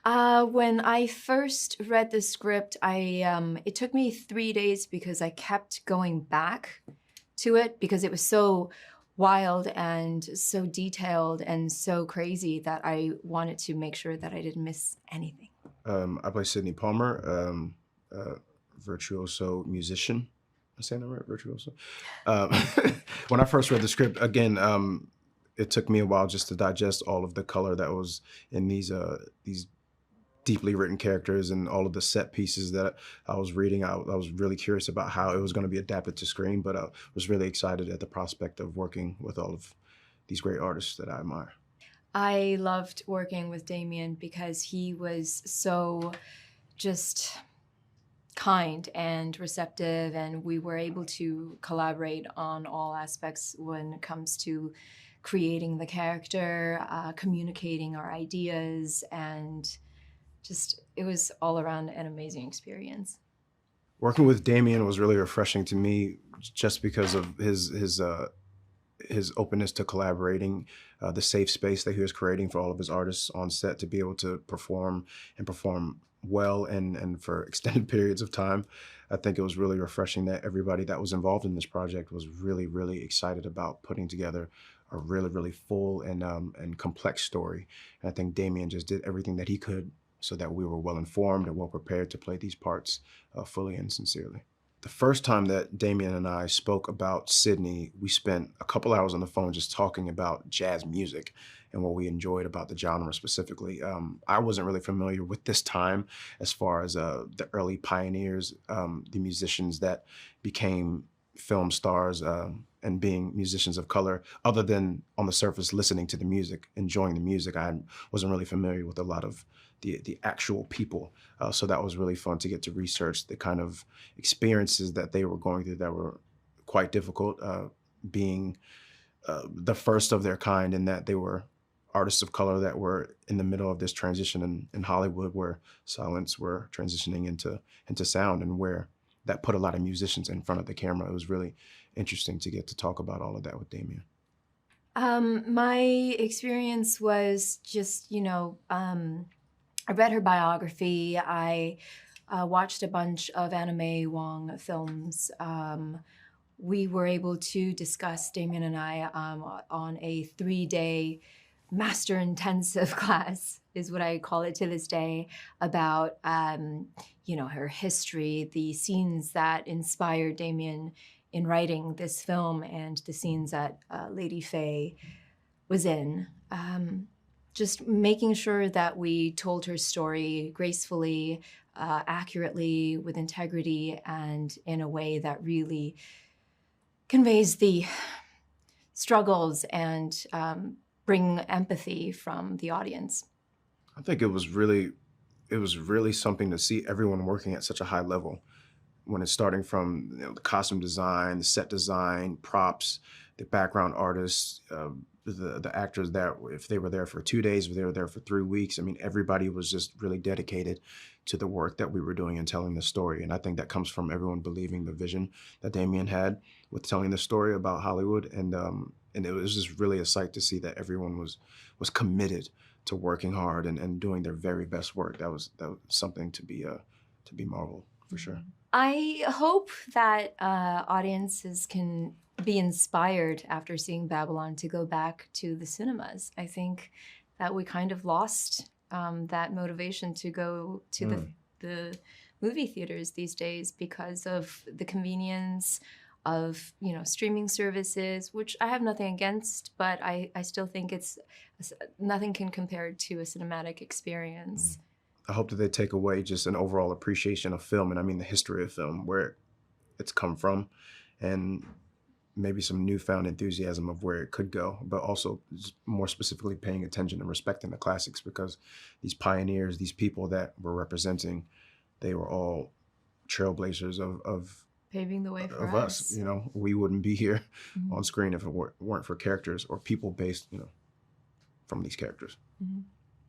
When I first read the script, it took me 3 days because I kept going back to it because it was so wild and so detailed and so crazy that I wanted to make sure that I didn't miss anything. I play Sidney Palmer, virtuoso musician. I'm saying that right, virtuoso. Um, when I first read the script, again, it took me a while just to digest all of the color that was in these deeply written characters and all of the set pieces that I was reading. I was really curious about how it was going to be adapted to screen, but I was really excited at the prospect of working with all of these great artists that I admire. I loved working with Damien because he was so just kind and receptive, and we were able to collaborate on all aspects when it comes to creating the character, communicating our ideas, and just it was all around an amazing experience. Working with Damien was really refreshing to me just because of his openness to collaborating, the safe space that he was creating for all of his artists on set to be able to perform and perform well and for extended periods of time. I think it was really refreshing that everybody that was involved in this project was really, really excited about putting together a really, really full and complex story. And I think Damien just did everything that he could so that we were well informed and well prepared to play these parts fully and sincerely. The first time that Damien and I spoke about Sydney, we spent a couple hours on the phone just talking about jazz music and what we enjoyed about the genre specifically. I wasn't really familiar with this time as far as the early pioneers, the musicians that became film stars and being musicians of color, other than on the surface listening to the music, enjoying the music. I wasn't really familiar with a lot of the actual people. So that was really fun to get to research the kind of experiences that they were going through that were quite difficult, being the first of their kind in that they were artists of color that were in the middle of this transition in Hollywood where silence were transitioning into sound and where that put a lot of musicians in front of the camera. It was really interesting to get to talk about all of that with Damien. My experience was just, I read her biography. I watched a bunch of Anime Wong films. We were able to discuss, Damien and I, on a 3-day master intensive class, is what I call it to this day, about her history, the scenes that inspired Damien in writing this film, and the scenes that Lady Faye was in. Just making sure that we told her story gracefully, accurately, with integrity, and in a way that really conveys the struggles and bring empathy from the audience. I think it was really something to see everyone working at such a high level when it's starting from the costume design, the set design, props, the background artists, the actors that if they were there for 2 days, if they were there for 3 weeks. I mean, everybody was just really dedicated to the work that we were doing and telling the story. And I think that comes from everyone believing the vision that Damien had with telling the story about Hollywood. And it was just really a sight to see that everyone was committed to working hard and doing their very best work. That was something to be marveled for sure. I hope that audiences can be inspired after seeing Babylon to go back to the cinemas. I think that we kind of lost that motivation to go to the movie theaters these days because of the convenience of streaming services, which I have nothing against, but I still think nothing can compare to a cinematic experience. I hope that they take away just an overall appreciation of film, and I mean the history of film, where it's come from, and maybe some newfound enthusiasm of where it could go, but also just more specifically paying attention and respecting the classics because these pioneers, these people that we're representing, they were all trailblazers of Paving the way for of us. us. We wouldn't be here Mhm. on screen if it weren't for characters or people based, from these characters. Mhm.